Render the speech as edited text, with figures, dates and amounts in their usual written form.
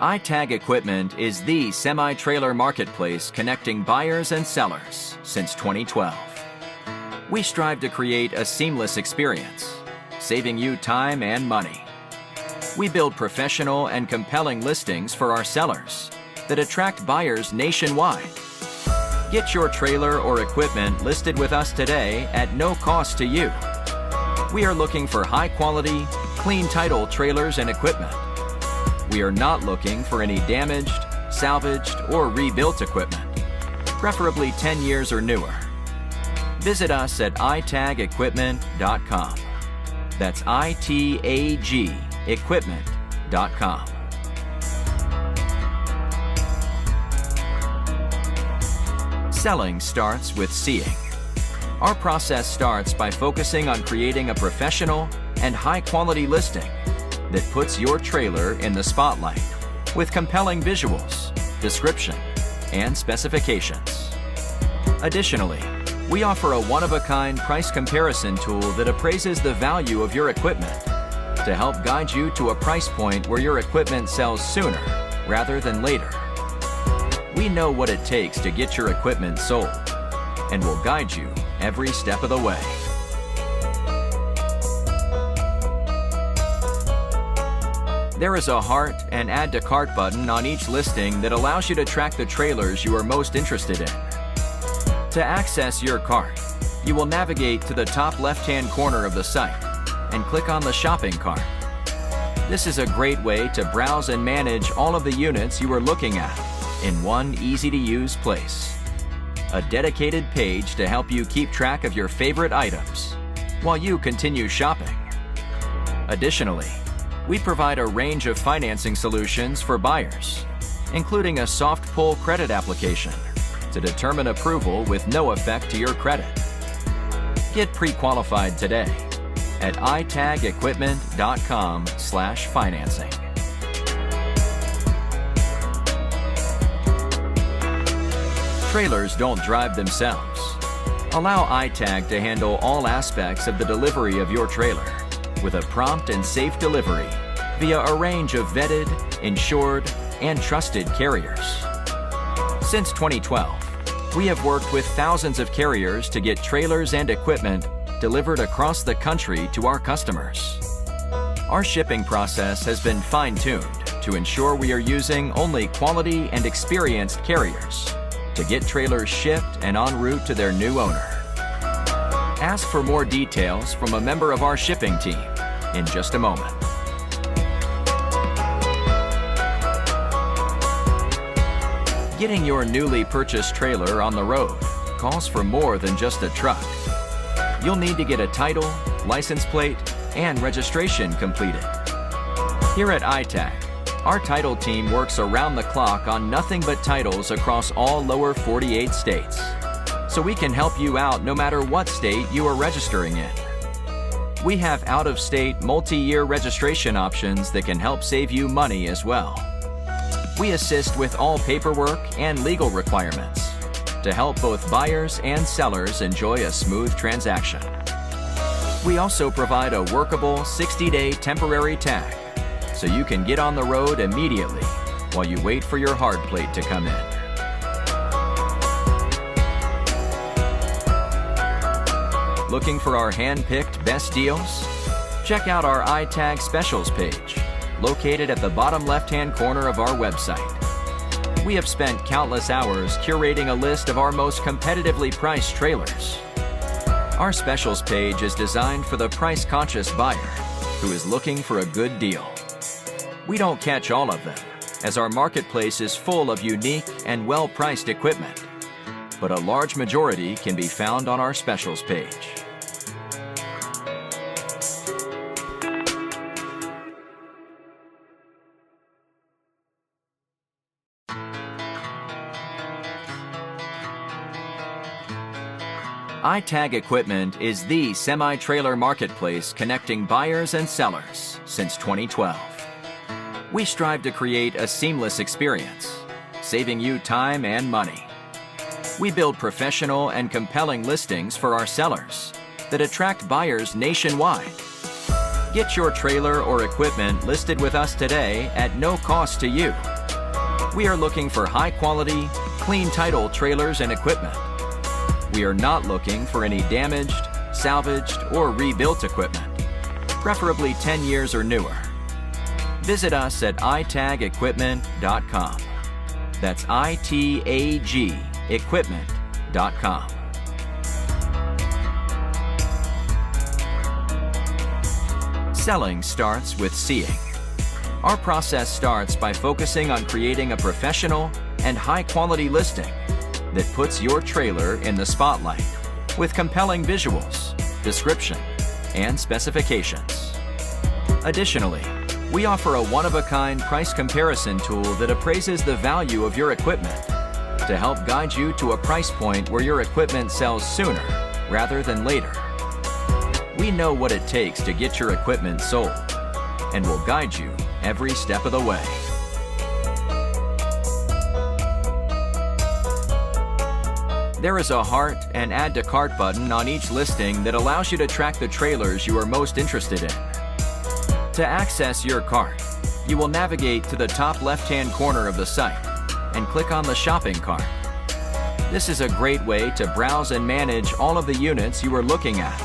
ITAG Equipment is the semi-trailer marketplace connecting buyers and sellers since 2012. We strive to create a seamless experience, saving you time and money. We build professional and compelling listings for our sellers that attract buyers nationwide. Get your trailer or equipment listed with us today at no cost to you. We are looking for high-quality, clean title trailers and equipment. We are not looking for any damaged, salvaged, or rebuilt equipment, preferably 10 years or newer. Visit us at itagequipment.com. That's ITAG equipment.com. Selling starts with seeing. Our process starts by focusing on creating a professional and high-quality listing that puts your trailer in the spotlight with compelling visuals, description, and specifications. Additionally, we offer a one-of-a-kind price comparison tool that appraises the value of your equipment to help guide you to a price point where your equipment sells sooner rather than later. We know what it takes to get your equipment sold and will guide you every step of the way. There is a heart and add to cart button on each listing that allows you to track the trailers you are most interested in. To access your cart, you will navigate to the top left-hand corner of the site and click on the shopping cart. This is a great way to browse and manage all of the units you are looking at in one easy-to-use place. A dedicated page to help you keep track of your favorite items while you continue shopping. Additionally, we provide a range of financing solutions for buyers, including a soft pull credit application to determine approval with no effect to your credit. Get pre-qualified today at itagequipment.com/financing. Trailers don't drive themselves. Allow ITAG to handle all aspects of the delivery of your trailer with a prompt and safe delivery via a range of vetted, insured, and trusted carriers. Since 2012, we have worked with thousands of carriers to get trailers and equipment delivered across the country to our customers. Our shipping process has been fine-tuned to ensure we are using only quality and experienced carriers to get trailers shipped and en route to their new owner. Ask for more details from a member of our shipping team in just a moment. Getting your newly purchased trailer on the road calls for more than just a truck. You'll need to get a title, license plate, and registration completed. Here at ITAG, our title team works around the clock on nothing but titles across all lower 48 states, so we can help you out no matter what state you are registering in. We have out-of-state multi-year registration options that can help save you money as well. We assist with all paperwork and legal requirements to help both buyers and sellers enjoy a smooth transaction. We also provide a workable 60-day temporary tag so you can get on the road immediately while you wait for your hard plate to come in. Looking for our hand-picked best deals? Check out our ITAG Specials page, located at the bottom left-hand corner of our website. We have spent countless hours curating a list of our most competitively priced trailers. Our Specials page is designed for the price-conscious buyer who is looking for a good deal. We don't catch all of them, as our marketplace is full of unique and well-priced equipment, but a large majority can be found on our Specials page. ITAG Equipment is the semi-trailer marketplace connecting buyers and sellers since 2012. We strive to create a seamless experience, saving you time and money. We build professional and compelling listings for our sellers that attract buyers nationwide. Get your trailer or equipment listed with us today at no cost to you. We are looking for high-quality, clean title trailers and equipment. We are not looking for any damaged, salvaged, or rebuilt equipment, preferably 10 years or newer. Visit us at itagequipment.com. That's ITAG equipment.com. Selling starts with seeing. Our process starts by focusing on creating a professional and high-quality listing that puts your trailer in the spotlight with compelling visuals, description, and specifications. Additionally, we offer a one-of-a-kind price comparison tool that appraises the value of your equipment to help guide you to a price point where your equipment sells sooner rather than later. We know what it takes to get your equipment sold and will guide you every step of the way. There is a heart and add to cart button on each listing that allows you to track the trailers you are most interested in. To access your cart, you will navigate to the top left-hand corner of the site and click on the shopping cart. This is a great way to browse and manage all of the units you are looking at,